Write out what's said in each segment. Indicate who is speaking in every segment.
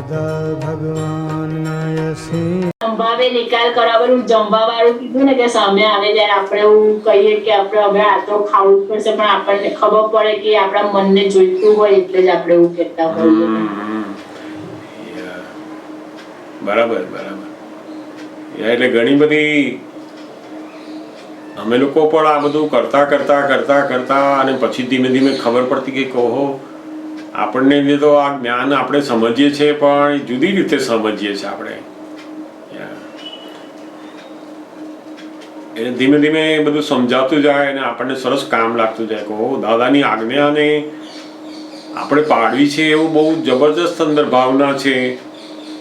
Speaker 1: સદા ભગવાનના યસે
Speaker 2: સંભાવે નિકાલ કરાવવાનું જમવા વાળું કીધું ને કે સામે આવે ત્યારે આપણે એવું કહીએ કે આપણે હવે આ તો ખાવું જ પડશે, પણ આપણને ખબર પડે કે આપણા મનને જોઈતું હોય એટલે જ આપણે એવું કહેતા હોઈએ.
Speaker 3: બરાબર બરાબર. એટલે ઘણી બધી અમે લોકો પણ આ બધું કરતા કરતા કરતા કરતા અને પછી ધીમે ધીમે ખબર પડતી કે કહો આપણને તો આ જ્ઞાન આપણે સમજીએ છીએ પણ જુદી રીતે સમજીએ છીએ આપણે. એટલે ધીમે ધીમે બધું સમજાતું જાય અને આપણને સરસ કામ લાગતું જાય કે દાદાની આજ્ઞાને આપણે પાડવી છે એવું બહુ જબરજસ્ત અંદર ભાવના છે,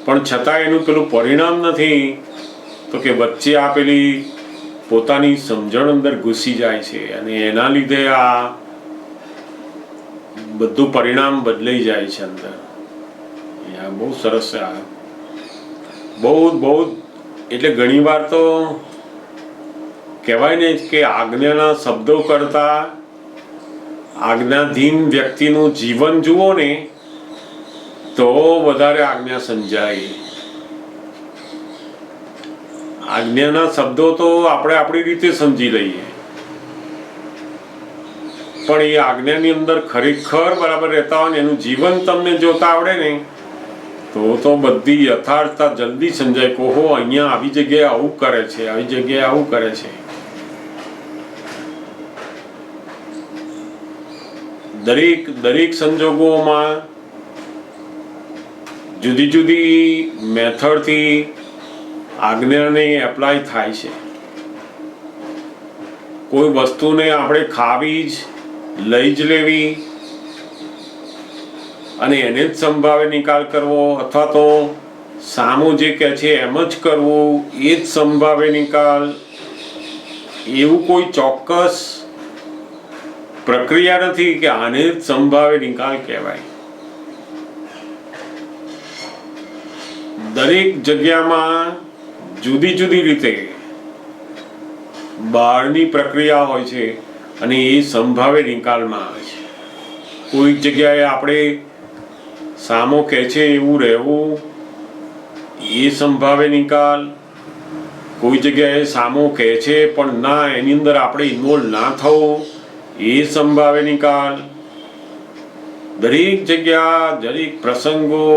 Speaker 3: પણ છતાં એનું પેલું પરિણામ નથી તો કે વચ્ચે આપેલી પોતાની સમજણ અંદર ઘૂસી જાય છે અને એના લીધે આ બધું પરિણામ બદલાઈ જાય છે અંદર. બહુ સરસ છે આ. બહુ બહુ એટલે ઘણી વાર તો કહેવાય ને કે આજ્ઞાના શબ્દો કરતા આજ્ઞાધીન વ્યક્તિનું જીવન જુઓ ને તો વધારે આજ્ઞા સમજાય. આજ્ઞાના શબ્દો તો આપણે આપણી રીતે સમજી લઈએ, પણ એ આજ્ઞાની અંદર ખરેખર બરાબર રહેતા હોય ને એનું જીવન તમને જોતા આવડે ને તો બધી યથાર્થતા જલ્દી સમજાય કે ઓહો અહીંયા આવી જગ્યાએ આવું કરે છે, આવી જગ્યાએ આવું કરે છે. દરેક દરેક સંજોગોમાં જુદી જુદી મેથડથી આજ્ઞાને એપ્લાય થાય છે. કોઈ વસ્તુને આપણે ખાવી જ લઈ જ લેવી અને એને જ સંભાવે નિકાલ કરવો અથવા તો સામું જે કહે છે એમ જ કરવું એ જ સંભાવે નિકાલ, એવું કોઈ ચોક્કસ પ્રક્રિયા નથી કે આને જ સંભાવે નિકાલ કહેવાય. દરેક જગ્યામાં જુદી જુદી રીતે બહારની પ્રક્રિયા હોય છે અને એ સંભાવે નિકાલમાં આવે છે. કોઈક જગ્યાએ આપણે સામો કહે છે એવું રહેવું એ સંભાવે નિકાલ, કોઈ જગ્યાએ સામો કહે છે પણ ના એની અંદર આપણે ઇન્વોલ્વ ના થવું એ સંભાવે નિકાલ. દરેક જગ્યા દરેક પ્રસંગો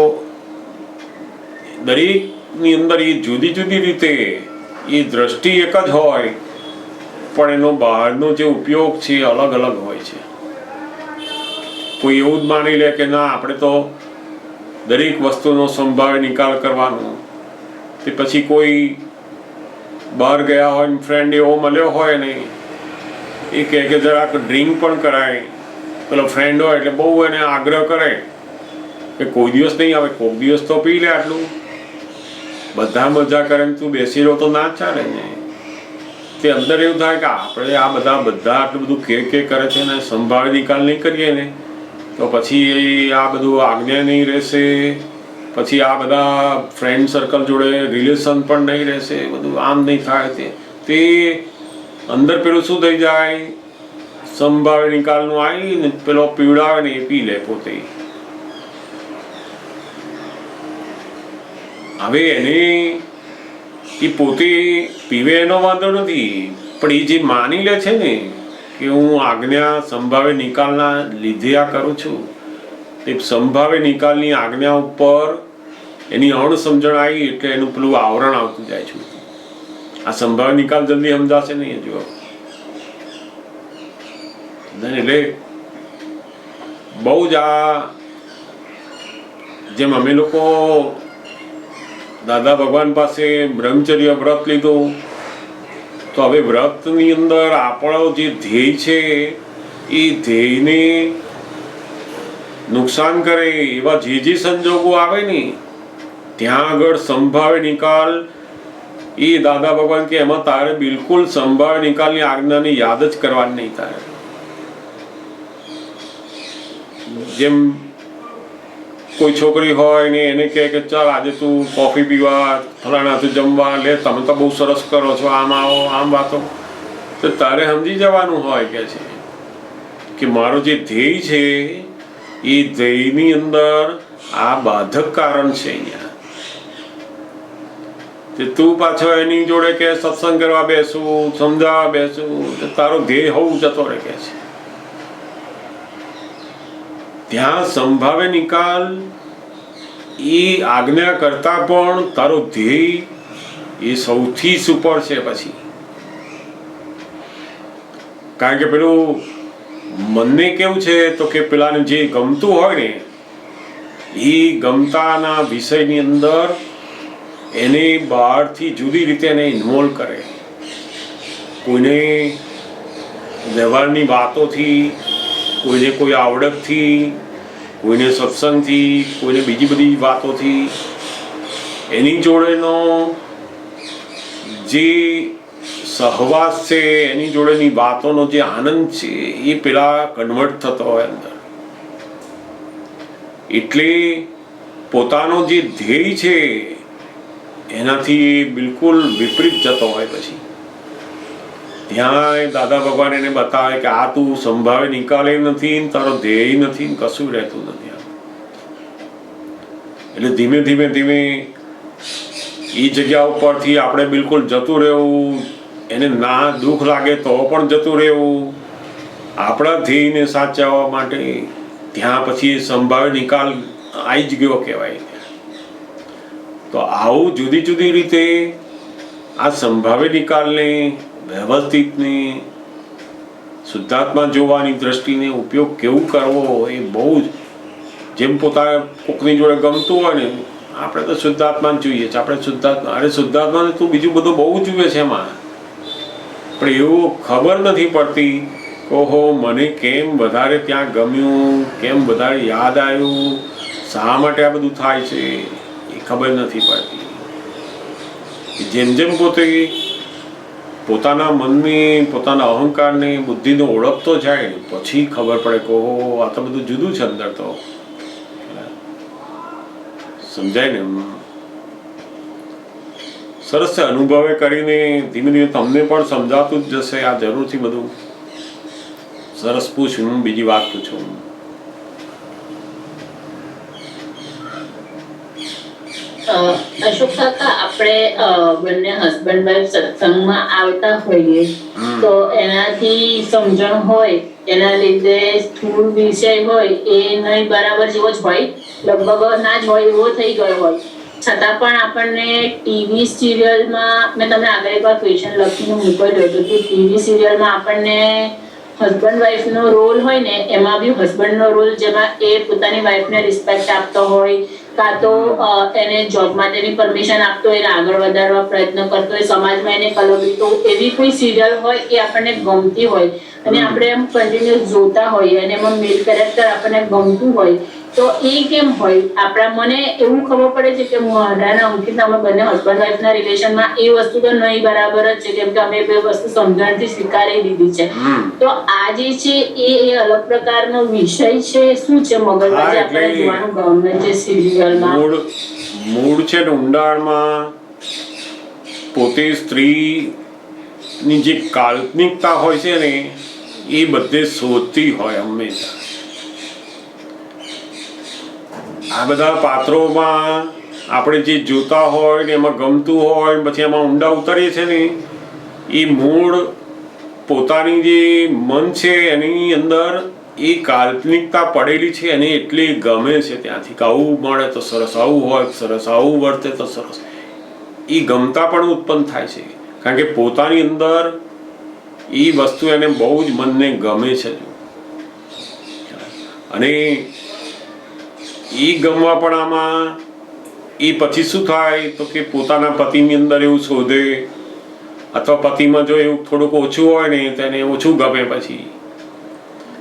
Speaker 3: દરેકની અંદર એ જુદી જુદી રીતે એ દ્રષ્ટિ એક જ હોય પણ એનો બહારનો જે ઉપયોગ છે એ અલગ અલગ હોય છે. કોઈ એવું જ માની લે કે ના આપણે તો દરેક વસ્તુનો સંભાવે નિકાલ કરવાનો, તે પછી કોઈ બહાર ગયા હોય ફ્રેન્ડ એવો મળ્યો હોય ને એ કહે કે જરાક ડ્રિંક પણ કરાય, પેલો ફ્રેન્ડ હોય એટલે બહુ એને આગ્રહ કરે કે કોઈ દિવસ નહીં આવે, કોઈક દિવસ તો પી લે આટલું. બધા મજા કરે તું બેસી રહો તો ના ચાલે ને. તે અંદર એવું થાય કે આપણે આ બધા આટલું બધું કે કરે છે ને સંભાવે નિકાલ નહીં કરીએ ને તો પછી આ બધું આજ્ઞા નહીં રહેશે, પછી આ બધા ફ્રેન્ડ સર્કલ જોડે રિલેશન પણ નહીં રહેશે, બધું આમ નહીં થાય. તે અંદર પેલું શું થઈ જાય, સંભાવે નિકાલનું આવી ને પેલો પીવડાવે ને એ પી લે પોતે. હવે એને એ પોતે પીવે એનો વાંધો નથી, પણ એ જે માની લે છે ને કે હું આજ્ઞા સંભાવે નિકાલના લીધે આ કરું છું, તે સંભાવે નિકાલની આજ્ઞા ઉપર એની અણસમજણ આવી એટલે એનું પેલું આવરણ આવતું જાય છે. આ સંભાવે નિકાલ જલ્દી સમજાશે નહીં. જો એટલે બહુ જ આ જેમ અમે લોકો દાદા ભગવાન પાસે બ્રહ્મચર્ય વ્રત લીધું તો હવે વ્રતની અંદર આપણો જે ધ્યેય છે એ ધ્યેયને નુકસાન કરે એવા જે સંજોગો આવે ને ત્યાં આગળ સંભાવે નિકાલ એ દાદા ભગવાન કે એમાં તારે બિલકુલ સંભાવે નિકાલની આજ્ઞાની યાદ જ કરવાની નહીં. તારે જેમ કોઈ છોકરી હોય ને એને કહે કે ચાલ આજે તું કોફી પીવા ફલાણાથી જમવા લે, તમે તો બહુ સરસ કરો છો, આમ આવો આમ વાતો, તો તારે સમજી જવાનું હોય કે છે કે મારો જે ધ્યેય છે એ ધ્યેયની અંદર આ બાધક કારણ છે અહીંયા. કે તું પાછો એની જોડે કે સત્સંગ કરવા બેસું, સમજાવવા બેસું, તો તારો ધ્યેય હોવું જતો રહે કે છે. ત્યાં સંભાવે નિકાલ એ આજ્ઞા કરતા પણ તારો ધ્યેય એ સૌથી સુપર છે. પછી કારણ કે પેલું મનને કેવું છે તો કે પેલાને જે ગમતું હોય ને એ ગમતાના વિષયની અંદર એને બહારથી જુદી રીતે એને ઇન્વોલ્વ કરે. કોઈને વ્યવહારની વાતોથી, કોઈને કોઈ આવડતથી, કોઈને સત્સંગથી, કોઈને બીજી બધી વાતોથી એની જોડેનો જે સહવાસ છે, એની જોડેની વાતોનો જે આનંદ છે એ પેલા કન્વર્ટ થતો હોય અંદર. એટલે પોતાનો જે ધ્યેય છે એનાથી બિલકુલ વિપરીત જતો હોય. પછી ત્યાં દાદા ભગવાન એને બતાવે કે આ તું સંભાવે નિકાલે નથી, તારો ધ્યેય નથી, કશું રહેતું નથી. એટલે ધીમે ધીમે ધીમે એ જગ્યા ઉપરથી આપણે બિલકુલ જતું રહેવું, એને ના દુઃખ લાગે તો પણ જતું રહેવું, આપણા ધ્યેયને સાચવવા માટે ત્યાં પછી સંભાવે નિકાલ આવી જ ગયો કહેવાય. તો આવું જુદી જુદી રીતે આ સંભાવે નિકાલને વ્યવસ્થિતને શુદ્ધાત્મા જોવાની દ્રષ્ટિને ઉપયોગ કેવું કરવો એ બહુ જ, જેમ પોતાને કોકની જોડે ગમતું હોય ને, આપણે તો શુદ્ધાત્માને જોઈએ છે. આપણે શુદ્ધાત્મા, અરે શુદ્ધાત્માને તું બીજું બધું બહુ જુએ છે એમાં, પણ એવું ખબર નથી પડતી કે ઓહો મને કેમ વધારે ત્યાં ગમ્યું, કેમ વધારે યાદ આવ્યું, શા માટે આ બધું થાય છે એ ખબર નથી પડતી. જેમ જેમ પોતે પોતાના મનને, પોતાના અહંકારને, બુદ્ધિને ઓળખતો જાય પછી ખબર પડે કે ઓહો આ તો બધું જુદું છે અંદર. તો સમજાય ને? સરસ છે. અનુભવે કરીને ધીમે ધીમે તમને પણ સમજાતું જ જશે. આ જરૂરથી બધું સરસ પૂછું. હું બીજી વાત પૂછું.
Speaker 2: અશોક કાકા, આપણે બંને હસબન્ડ વાઈફ સત્સંગમાં આવતા હોઈએ તો એનાથી સમજણ હોય, એના લીધે સ્થૂળ વિષય હોય એ નહીં બરાબર જેવો જ હોય, લગભગ ના જ હોય એવો થઈ ગયો હોય, છતાં પણ આપણને ટીવી સિરિયલમાં, મેં તમને આગળ એકવાર ક્વેશ્ચન લખીને મોકલ્યો હતો કે ટીવી સિરિયલમાં આપણને હસબન્ડ વાઈફનો રોલ હોય ને, એમાં બી હસબન્ડનો રોલ જેમાં એ પોતાની વાઈફને રિસ્પેક્ટ આપતો હોય, કાં તો એને જોબ માટેની પરમિશન આપતો હોય, એને આગળ વધારવા પ્રયત્ન કરતો હોય, સમાજમાં એને કલબીતો, એવી કોઈ સિરિયલ હોય એ આપણને ગમતી હોય અને આપણે એમ કન્ટિન્યુઅસ જોતા હોઈએ અને એમાં મેલ કેરેક્ટર આપણને ગમતું હોય, તો એ કેમ હોય? મને એવું ખબર પડે છે કે મારાના અંકિત અમે બંને હસબન્ડ વાઈફના રિલેશનમાં એ વસ્તુ તો નહીં બરાબર જ છે, કેમ કે અમે બે વસ્તુ સમજણથી સ્વીકારી દીધી છે. તો આ જે છે એ અલગ પ્રકારનો વિષય છે, શું છે મગજમાં જે આપણે જોવાનું ગમે છે સિરિયલમાં?
Speaker 3: મૂળ છે ને ઊંડાણમાં પોતે સ્ત્રીની જે કાલ્પનિકતા હોય છે ને એ બધે શોધતી હોય હંમેશા. આ બધા પાત્રોમાં આપણે જે જોતા હોય ને એમાં ગમતું હોય, પછી એમાં ઊંડા ઉતરીએ છે ને એ મૂળ પોતાની જે મન છે એની અંદર એ કાલ્પનિકતા પડેલી છે અને એટલી ગમે છે ત્યાંથી કે આવું મળે તો સરસ, આવું હોય સરસ, આવું વર્તે તો સરસ. એ ગમતા પણ ઉત્પન્ન થાય છે કારણ કે પોતાની અંદર એ વસ્તુ એને બહુ જ મનને ગમે છે. અને એ ગમવા પણ આમાં એ પછી શું થાય તો કે પોતાના પતિની અંદર એવું શોધે, અથવા પતિમાં જો એવું થોડુંક ઓછું હોય ને તો એને ઓછું ગમે પછી,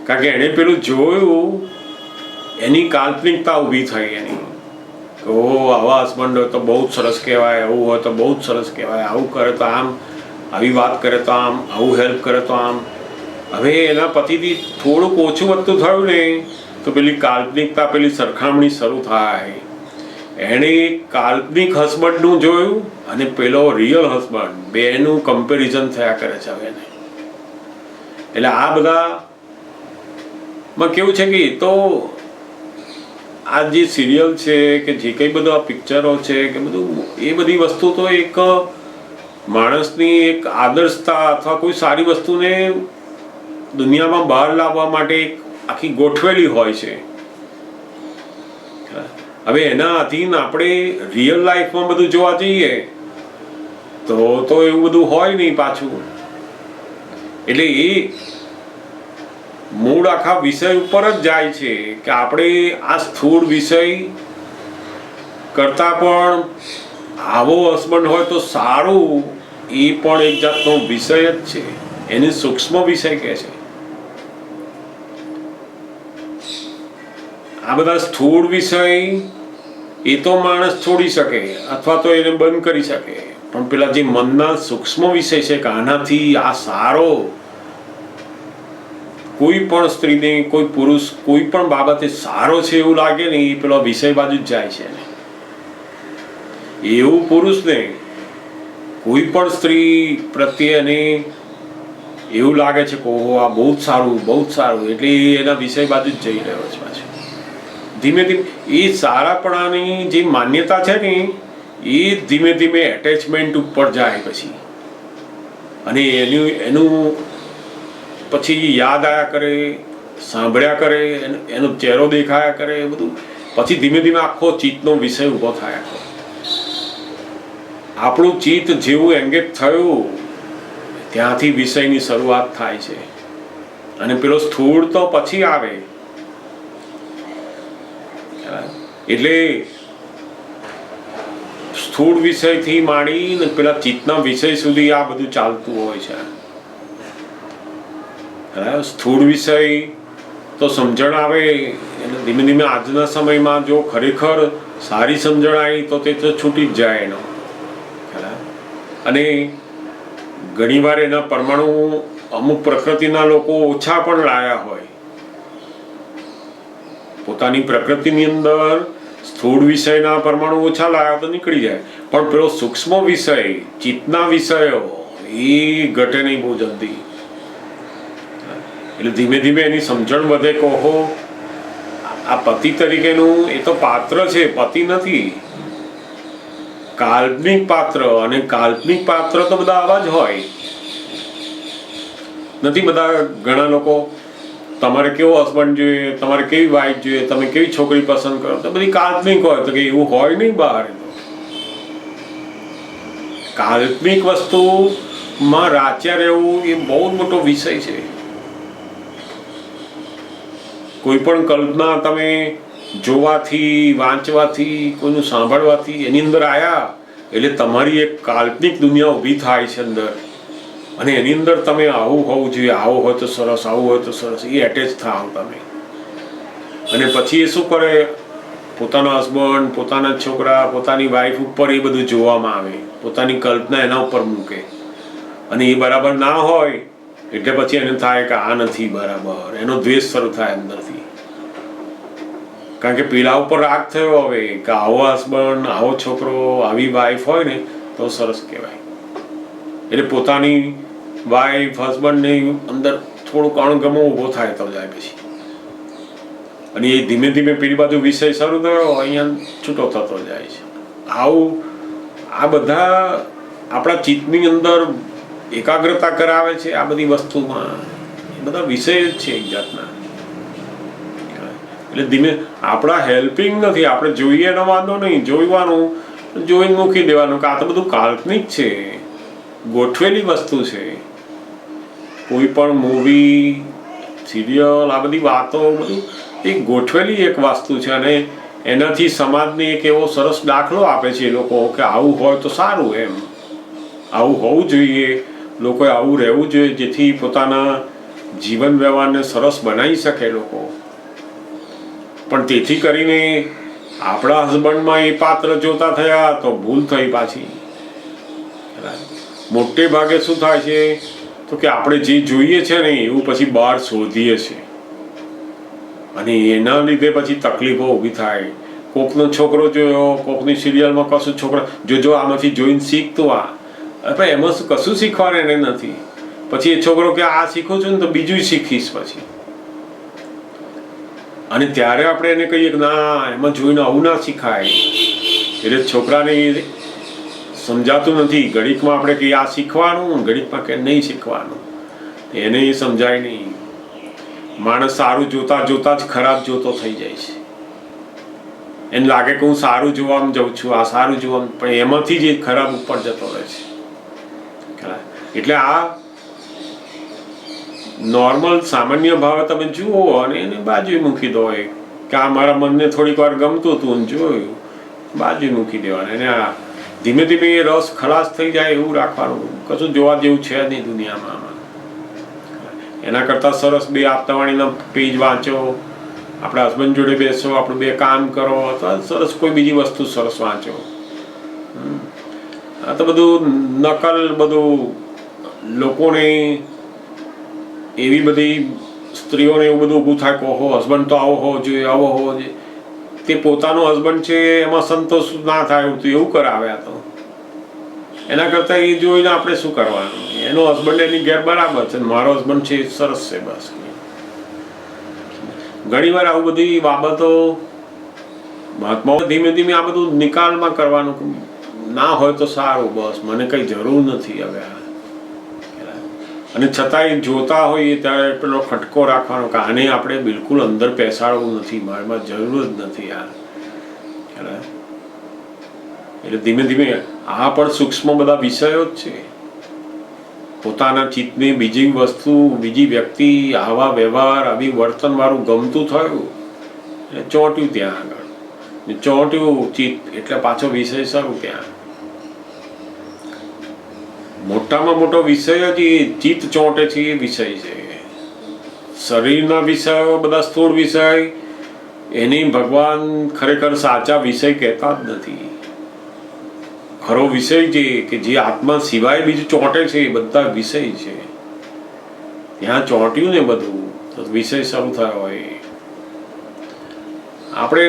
Speaker 3: કારણ કે એણે પેલું જોયું, એની કાલ્પનિકતા ઊભી થઈ એની. ઓહો આવા હસબન્ડ હોય તો બહુ જ સરસ કહેવાય, આવું હોય તો બહુ જ સરસ કહેવાય, આવું કરે તો આમ, આવી વાત કરે તો આમ, આવું હેલ્પ કરે તો આમ. હવે એના પતિથી થોડુંક ઓછું વધતું થયું ને તો પેલી કાલ્પનિકતા, પેલી સરખામણી શરૂ થાય. એણે કાલ્પનિક હસબન્ડનું જોયું અને પેલો રિયલ હસબન્ડ, બેનું કમ્પેરિઝન થયા કરે છે હવે એને. એટલે આ બધામાં કેવું છે કે તો આ જે સિરિયલ છે કે જે કંઈ બધા પિક્ચરો છે કે બધું, એ બધી વસ્તુ તો એક માણસની એક આદર્શતા અથવા કોઈ સારી વસ્તુને દુનિયામાં બહાર લાવવા માટે એક આખી ગોઠવેલી હોય છે. હવે એના આધીન આપણે રિયલ લાઈફમાં બધું જોવા જઈએ તો એવું બધું હોય નહીં પાછું. એટલે એ મૂળ આખા વિષય ઉપર જ જાય છે કે આપણે આ સ્થૂળ વિષય કરતા પણ આવો હસબન્ડ હોય તો સારું, એ પણ એક જાતનો વિષય જ છે, એને સૂક્ષ્મ વિષય કહે છે. આ બધા સ્થૂળ વિષય એ તો માણસ છોડી શકે અથવા તો એને બંધ કરી શકે, પણ પેલા જે મનના સૂક્ષ્મ વિષય છે કે આનાથી આ સારો, કોઈ પણ સ્ત્રીને કોઈ પુરુષ કોઈ પણ બાબતે સારો છે એવું લાગે ને, એ પેલો વિષય બાજુ જ જાય છે. એવું પુરુષને કોઈ પણ સ્ત્રી પ્રત્યે એને એવું લાગે છે કે ઓહો આ બહુ જ સારું, બહુ જ સારું, એટલે એના વિષય બાજુ જ જઈ રહ્યો છે પાછું. ધીમે ધીમે એ સારાપણાની જે માન્યતા છે ને, એ ધીમે ધીમે એટેચમેન્ટ ઉપર જાય પછી, અને એનું પછી યાદ આયા કરે, સાંભળ્યા કરે, એનો ચહેરો દેખાયા કરે, બધું પછી ધીમે ધીમે આખો ચિત્તનો વિષય ઊભો થયા કરે. આપણું ચિત્ત જેવું એંગેજ થયું ત્યાંથી વિષયની શરૂઆત થાય છે, અને પેલો સ્થૂળ તો પછી આવે. એટલે સ્થૂળ વિષયથી માંડીને પેલા ચિત્તના વિષય સુધી આ બધું ચાલતું હોય છે. સ્થૂળ વિષય તો સમજણ આવે એટલે ધીમે ધીમે આજના સમયમાં જો ખરેખર સારી સમજણ આવી તો તે તો છૂટી જ જાય એનો. અને ઘણીવાર એના પરમાણુ અમુક પ્રકૃતિના લોકો ઓછા પણ લાયા હોય, પોતાની પ્રકૃતિની અંદર સ્થૂળ વિષયના પરમાણુ ઓછા લાયા તો નીકળી જાય, પણ પેલો સૂક્ષ્મ વિષય, ચિત્તના વિષયો એ ઘટે નહીં બહુ જલ્દી. એટલે ધીમે ધીમે એની સમજણ વધે કે ઓહો આ પતિ તરીકેનું એ તો પાત્ર છે, પતિ નથી, કાલ્પનિક પાત્ર. અને કાલ્પનિક પાત્ર તો બધા આવા જ હોય નથી. બધા ઘણા લોકો તમારે કેવો હસબન્ડ જોઈએ, તમારે કેવી વાઈફ જોઈએ, તમે કેવી છોકરી પસંદ કરો, તો બધી કાલ્પનિક હોય. તો કે એવું હોય નહીં બહાર. કાલ્પનિક વસ્તુમાં રાચ્યા રહેવું એ બહુ જ મોટો વિષય છે. કોઈ પણ કલ્પના તમે જોવાથી, વાંચવાથી, કોઈનું સાંભળવાથી એની અંદર આયા એટલે તમારી એક કાલ્પનિક દુનિયા ઊભી થાય છે અંદર, અને એની અંદર તમે આવું હોવું જોઈએ, આવું હોય તો સરસ, આવું હોય તો સરસ, એ એટેચ થાવ તમે. અને પછી એ શું કરે, પોતાના હસબન્ડ, પોતાના છોકરા, પોતાની વાઈફ ઉપર એ બધું જોવામાં આવે, પોતાની કલ્પના એના ઉપર મૂકે, અને એ બરાબર ના હોય એટલે પછી એને થાય કે આ નથી બરાબર, એનો દ્વેષ શરૂ થાય અંદરથી. કારણ કે પેલા ઉપર રાગ થયો હવે કે આવો હસબન્ડ, આવો છોકરો, આવી વાઈફ હોય ને તો સરસ કહેવાય. એટલે પોતાની વાઈફ, હસબન્ડની અંદર થોડુંક અણગમો ઊભો થાય તો જાય પછી, અને એ ધીમે ધીમે પેલી બાજુ વિષય શરૂ થયો અહીંયા છૂટો થતો જાય છે. આવું આ બધા આપણા ચિત્તની અંદર એકાગ્રતા કરાવે છે. આ બધી વસ્તુમાં એ બધા વિષય જ છે એક જાતના. એટલે ધીમે આપણા હેલ્પિંગ નથી, આપણે જોઈએ એનો વાંધો નહીં, જોવાનું જોઈને મૂકી દેવાનું કે આ તો બધું કાલ્પનિક છે, ગોઠવેલી વસ્તુ છે. કોઈ પણ મૂવી, સિરિયલ, આ બધી વાતો બધું એ ગોઠવેલી એક વસ્તુ છે, અને એનાથી સમાજને એક એવો સરસ દાખલો આપે છે એ લોકો કે આવું હોય તો સારું, એમ આવું હોવું જોઈએ, લોકોએ આવું રહેવું જોઈએ, જેથી પોતાના જીવન વ્યવહારને સરસ બનાવી શકે લોકો. પણ તેથી કરીને આપણા હસબન્ડમાં એ પાત્ર જોતા થયા તો ભૂલ થઈ પાછી. મોટે ભાગે શું થાય છે તો કે આપણે જે જોઈએ છે ને એવું પછી બહાર શોધીએ છીએ, અને એના લીધે પછી તકલીફો ઊભી થાય. કોકનો છોકરો જોયો, કોકની સિરિયલમાં કશું છોકરા જોજો, આમાંથી જોઈને શીખતું આ, પણ એમાં શું કશું શીખવાનું એને નથી. પછી એ છોકરો કે આ શીખું છું ને તો બીજું શીખીશ પછી. અને ત્યારે આપણે એને કહીએ કે ના એમાં જોઈને આવું ના શીખાય, એટલે છોકરાને સમજાતું નથી. ઘડીકમાં આપણે કહીએ આ શીખવાનું, ઘડીકમાં કે નહીં શીખવાનું, એને એ સમજાય નહીં. માણસ સારું જોતા જોતા જ ખરાબ જોતો થઈ જાય છે. એને લાગે કે હું સારું જોવામાં જાઉં છું, આ સારું જોવામાં, પણ એમાંથી જ એ ખરાબ ઉપર જતો રહે છે. એટલે આ નોર્મલ સામાન્ય ભાવે તમે જુઓ અને એને બાજુ મૂકી દો કે આ મારા મનને થોડીક વાર ગમતું હતું અને જોયું, બાજુ મૂકી દેવાનું. એને આ ધીમે ધીમે એ રસ ખલાસ થઈ જાય એવું રાખવાનું. કશું જોવા જેવું છે નહીં દુનિયામાં. એના કરતાં સરસ 2 આપતાવાણીના પેજ વાંચો, આપણા હસબન્ડ જોડે બેસો, આપણું 2 કામ કરો, અથવા સરસ કોઈ બીજી વસ્તુ સરસ વાંચો. આ તો બધું નકલ, બધું લોકોને એવી બધી સ્ત્રીઓને એવું બધું ઊભું થાય કે ઓહો હસબન્ડ તો આવો હોવો જોઈએ, આવો હોવો જોઈએ. તે પોતાનો હસબન્ડ છે એમાં સંતોષ ના થાય એવું કરાવ્યા. તો એના કરતાં એ જોઈને આપણે શું કરવાનું? એનો હસબન્ડ એની ઘેર બરાબર છે, મારો હસબન્ડ છે સરસ છે, બસ. ઘણી વાર આવું બધી બાબતો મહાત્માઓ ધીમે ધીમે આ બધું નિકાલમાં કરવાનું. ના હોય તો સારું, બસ મને કઈ જરૂર નથી હવે. અને છતાંય જોતા હોઈએ ત્યારે પેલો ખટકો રાખવાનો કે આને આપણે બિલકુલ અંદર પેસાડવું નથી, મારામાં જરૂર જ નથી યાર. એટલે ધીમે ધીમે આ પણ સૂક્ષ્મ બધા વિષયો જ છે. પોતાના ચિત્તને બીજી વસ્તુ, બીજી વ્યક્તિ, આવા વ્યવહાર, આવી વર્તન મારું ગમતું થયું એટલે ચોંટ્યું ત્યાં આગળ. ચોંટ્યું ચિત્ત એટલે પાછો વિષય શરૂ ત્યાં. મોટામાં મોટો વિષય જ એ ચિત્ત ચોંટે છે એ વિષય છે. શરીરના વિષયો બધા સ્થૂળ વિષય, એની ભગવાન ખરેખર સાચા વિષય કહેતા જ નથી. ખરો વિષય જે કે જે આત્મા સિવાય બીજું ચોંટે છે એ બધા વિષય છે. ત્યાં ચોંટ્યું ને બધું તો વિષય શરૂ થયો હોય. આપણે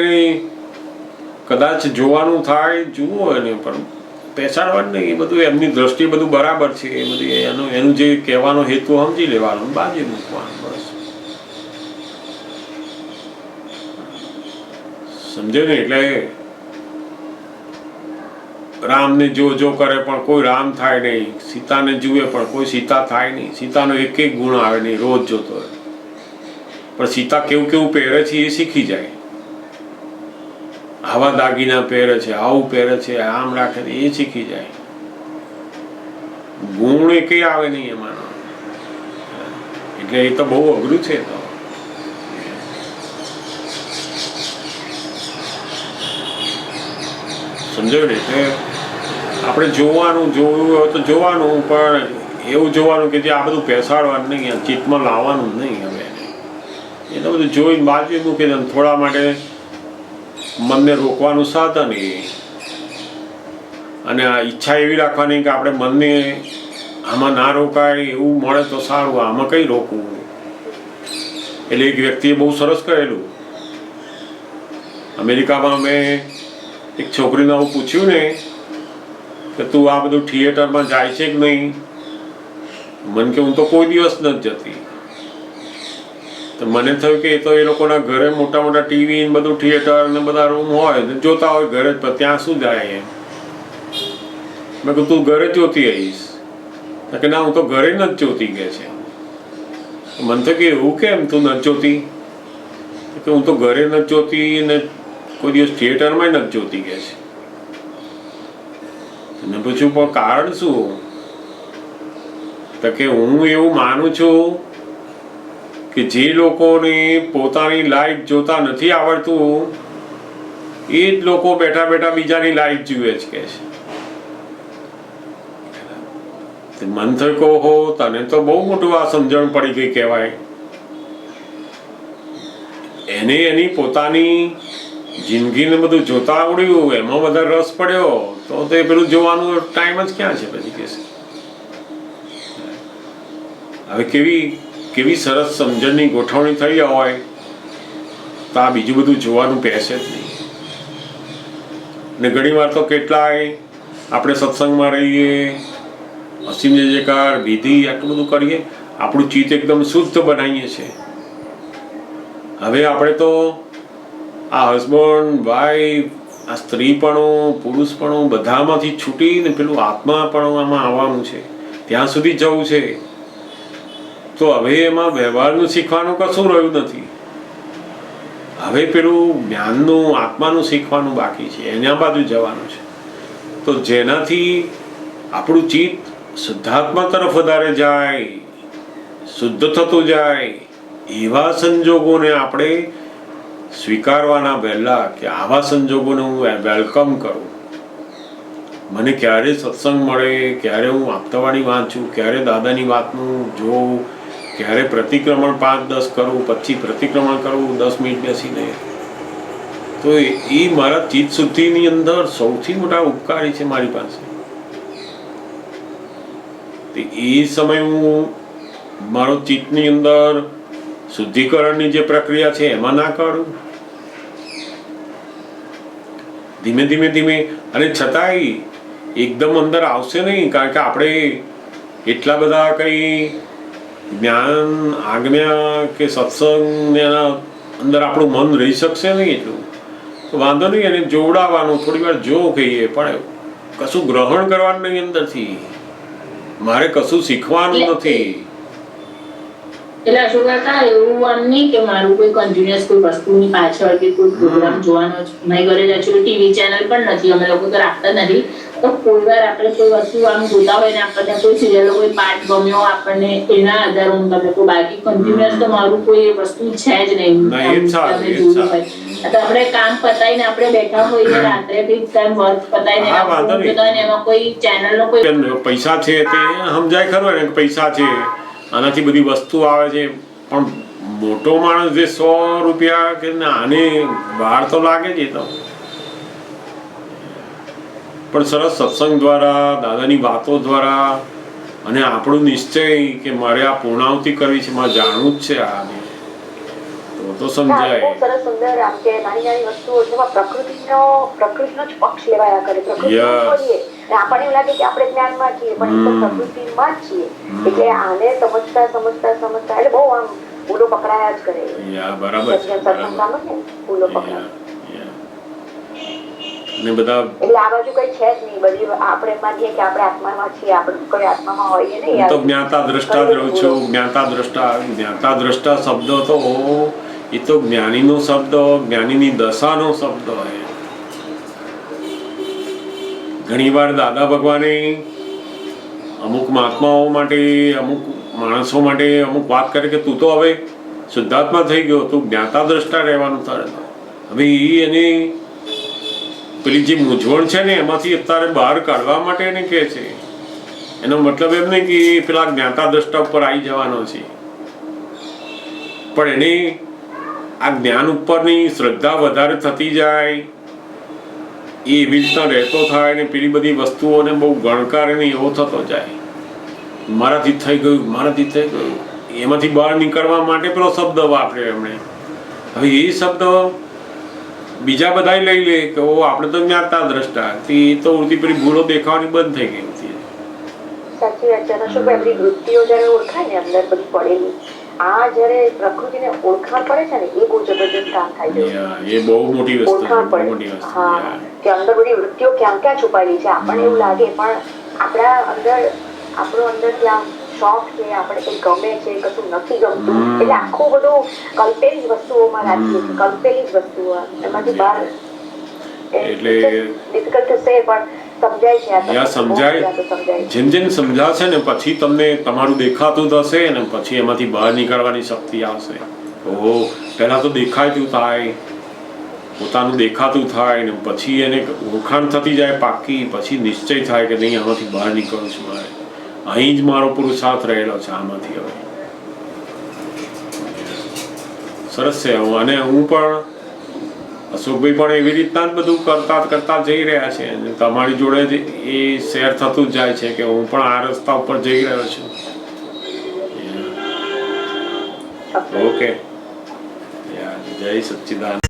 Speaker 3: કદાચ જોવાનું થાય, જુઓ એને, પણ પેસાડવાનું નહીં. એ બધું એમની દ્રષ્ટિએ બધું બરાબર છે. એ બધું એનું જે કહેવાનો હેતુ સમજી લેવાનો, બાજુ મૂકવાનું, બસ. સમજે ને? એટલે રામને જો કરે પણ કોઈ રામ થાય નહીં, સીતાને જુએ પણ કોઈ સીતા થાય નહીં. સીતાનો એક ગુણ આવે નહીં, રોજ જોતો હોય. પણ સીતા કેવું કેવું પહેરે છે એ શીખી જાય. આવા દાગીના પહેરે છે, આવું પહેરે છે, આમ રાખે છે, એ શીખી જાય. ગુણ એકેય આવે નહીં એમાં. એટલે એ તો બહુ અઘરું છે. તો સમજાયું ને? એટલે આપણે જોવું હોય તો જોવાનું, પણ એવું જોવાનું કે જે આ બધું પેસાડવાનું નહીં, ચિત્તમાં લાવવાનું નહીં. હવે એ તો બધું જોઈને બાજુ મૂકી દે. થોડા માટે મનને રોકવાનું સાધન એ. અને આ ઈચ્છા એવી રાખવાની કે આપણે મનને આમાં ના રોકાય, એવું મળે તો સારું, આમાં કઈ રોકવું. એટલે એક વ્યક્તિએ બહુ સરસ કહેલું. અમેરિકામાં મેં એક છોકરીને આવું પૂછ્યું ને કે તું આ બધું થિયેટરમાં જાય છે કે નહીં? મને કે હું તો કોઈ દિવસ નથી જતી. તો મને થયું કે એ તો એ લોકોના ઘરે મોટા મોટા ટીવી ને બધું થિયેટર ને બધા રૂમ હોય, જોતા હોય ઘરે જ, પણ ત્યાં શું જાય એમ. મેં કહ્યું તું ઘરે જોતી આવીશ? કે ના, હું તો ઘરે નથી જોતી કે છે. મને તો કે એવું કેમ તું નથી જોતી? કે હું તો ઘરે નથી જોતી ને કોઈ દિવસ થિયેટરમાં નથી જોતી કે છે. મેં પૂછ્યું પણ કારણ શું? તો કે હું એવું માનું છું કે જે લોકોને પોતાની લાઈફ જોતા નથી આવડતું એ જ લોકો બેઠા બેઠા બીજાની લાઈફ જુએ છે કે છે. મન થયું કે ઓહો, તને તો બહુ મોટું આ સમજણ પડી ગઈ કહેવાય. એને એની પોતાની જિંદગીને બધું જોતા આવડ્યું, એમાં વધારે રસ પડ્યો તો એ પેલું જોવાનું ટાઈમ જ ક્યાં છે પછી કે છે. હવે કેવી સરસ સમજણની ગોઠવણી થઈ હોય તો આ બીજું બધું જોવાનું પહેશે જ નહીં. ને ઘણી વાર તો કેટલાય આપણે સત્સંગમાં રહીએ, અસીમ જય જયકાર, વિધિ આટલું બધું કરીએ, આપણું ચિત્ત એકદમ શુદ્ધ બનાવીએ છીએ. હવે આપણે તો આ હસબન્ડ વાઈફ, આ સ્ત્રીપણું પુરુષપણું બધામાંથી છૂટીને પેલું આત્માપણું આવવાનું છે, ત્યાં સુધી જવું છે. તો હવે એમાં વ્યવહારનું શીખવાનું કશું રહ્યું નથી. હવે પેલું જ્ઞાનનું આત્માનું શીખવાનું બાકી છે, એના બાજુ જવાનું છે. તો જેનાથી આપણું ચિત્ત શુદ્ધાત્મા તરફ વધારે જાય, શુદ્ધ થતું જાય, એવા સંજોગોને આપણે સ્વીકારવાના પહેલા કે આવા સંજોગોને હું વેલકમ કરું. મને ક્યારે સત્સંગ મળે, ક્યારે હું આપતાવાણી વાંચું, ક્યારે દાદાની વાતનું જોઉં, ક્યારે પ્રતિક્રમણ 5-10 કરું, પછી પ્રતિક્રમણ કરું 10 મિનિટ બેસીને. તો એ મારા ચિત્ત શુદ્ધિની અંદર સૌથી મોટા ઉપકારી છે મારી પાસે. એ સમય હું મારો ચિત્તની અંદર શુદ્ધિકરણની જે પ્રક્રિયા છે એમાં ના કાઢું. ધીમે ધીમે ધીમે, અને છતાંય એકદમ અંદર આવશે નહીં, કારણ કે આપણે એટલા બધા કંઈ જ્ઞાન, આજ્ઞા કે સત્સંગ અંદર આપણું મન રહી શકશે નહીં એટલું. તો વાંધો નહીં, એને જોવડાવવાનું, થોડી વાર જો કહીએ, પણ કશું ગ્રહણ કરવાનું નહીં અંદરથી. મારે કશું શીખવાનું નથી.
Speaker 2: એટલે અશોક કાકા એવું આમ નહીં કે મારું કોઈ કન્ટિન્યુઅસ કોઈ વસ્તુની પાછળ કે કોઈ પ્રોગ્રામ જોવાનો જ મારી ઘરે એકચ્યુઅલી ટીવી ચેનલ પણ નથી, અમે લોકો તો રાખતા નથી. તો કોઈ વાર આપણે કોઈ વસ્તુ આમ જોતા હોય ને આપણને કોઈ સિરિયલ કોઈ પાર્ટ ગમ્યો આપણને, એના આધારે હું તમને કહું, બાકી કન્ટિન્યુઅસ તો મારું કોઈ વસ્તુ છે જ નહીં. તો આપણે કામ પતાવીને આપણે બેઠા હોઈએ રાત્રે કંઈક ટાઈમ વર્ક પતાવીને એમાં કોઈ ચેનલનો કોઈ
Speaker 3: પૈસા છે તે સમજાય ખરો ને, પૈસા છે આનાથી બધી વસ્તુ આવે છે, પણ મોટો માણસ જે 100 રૂપિયા કે આને બહાર તો લાગે છે. તો પણ સરસ સત્સંગ દ્વારા, દાદાની વાતો દ્વારા, અને આપણું નિશ્ચય કે મારે આ પૂર્ણાહુતિ કરવી છે, મારે જાણવું જ છે આને, તો સમજાય.
Speaker 4: બહુ સરસ સુંદર આમ કે નાની નાની વસ્તુઓ જેમાં પ્રકૃતિનો જ પક્ષ લેવાયા કરે. પ્રકૃતિ આપણને એવું લાગે કે આપણે જ્ઞાનમાં છીએ, પણ એ તો પ્રકૃતિમાં જ છીએ. એટલે આને સમજતા એટલે બહુ આમ ભૂલો પકડાયા જ કરે.
Speaker 3: બરાબર છે,
Speaker 4: ભૂલો પકડાય.
Speaker 3: ને બધા
Speaker 4: એટલે આ બાજુ કઈ છે જ નહીં. બધી આપણે માનીએ કે આપણે આત્મામાં છીએ, આપણે કોઈ આત્મામાં હોઈએ નહીં.
Speaker 3: તો જ્ઞાતા દ્રષ્ટા જ રહું છું. જ્ઞાતા દ્રષ્ટા શબ્દ તો એ તો જ્ઞાનીનો શબ્દ, જ્ઞાનીની દશાનો શબ્દ હોય. ઘણીવાર દાદા ભગવાને અમુક મહાત્માઓ માટે, અમુક માણસો માટે અમુક વાત કરે કે તું તો હવે શુદ્ધાત્મા થઈ ગયો, તું જ્ઞાતા દ્રષ્ટા રહેવાનું તારે. હવે એને પેલી જે મૂંઝવણ છે ને એમાંથી અત્યારે બહાર કાઢવા માટે એને કહે છે. એનો મતલબ એમ નહીં કે પેલા જ્ઞાતા દ્રષ્ટા ઉપર આવી જવાનો છે, પણ એને આ જ્ઞાન ઉપરની શ્રદ્ધા વધારે થતી જાય, એ એવી રીતના રહેતો થાય ને પેલી બધી વસ્તુઓને બહુ ગણકાર ને એવો થતો જાય. મારાથી થઈ ગયું, એમાંથી બહાર નીકળવા માટે પેલો શબ્દ વાપરે એમણે. હવે એ શબ્દ બીજા બધા લઈ લે કે ઓ આપણે તો જ્ઞાતા દ્રષ્ટા, એ તો ઉડતી પેલી ભૂલો દેખાવાની બંધ થઈ ગઈ હતી.
Speaker 4: સાચી વાત છે. અશોકભાઈ, બધી વૃત્તિઓ જયારે ઓળખાય ને અંદર બધી પડેલી, આ જયારે પ્રકૃતિને ઓળખાણ પડે છે ને, એ બહુ જબરદસ્ત કામ થાય છે.
Speaker 3: એ બહુ મોટી વસ્તુ
Speaker 4: પડે. હા, કે અંદર બધી વૃત્તિઓ ક્યાં ક્યાં છુપાયેલી છે આપણને એવું લાગે, પણ આપણો અંદર ત્યાં શોખ છે, આપણે કઈ ગમે છે, કશું નથી ગમતું, એટલે આખું બધું કલ્પેલી વસ્તુઓમાં રાખીએ છીએ, કલ્પેલી વસ્તુઓ એમાંથી બહાર. એટલે ડિફિકલ્ટ ટુ સે, પણ સમજાય.
Speaker 3: જેમ જેમ સમજાશે ને પછી તમને તમારું દેખાતું થશે ને પછી એમાંથી બહાર નીકળવાની શક્તિ આવશે. ઓહો, પહેલા તો દેખાતું થાય, પોતાનું દેખાતું થાય ને પછી એને ઓળખાણ થતી જાય પાકી, પછી નિશ્ચય થાય કે નહીં આમાંથી બહાર નીકળું છું, મારે અહીં જ મારો પુરુષાર્થ રહેલો છે આમાંથી. હવે સરસ છે. અને હું પણ, અશોકભાઈ પણ એવી રીતના જ બધું કરતા જઈ રહ્યા છે. તમારી જોડે એ શેર થતું જ જાય છે કે હું પણ આ રસ્તા ઉપર જઈ રહ્યો છું. ઓકે, જય સચ્ચિદાનંદ.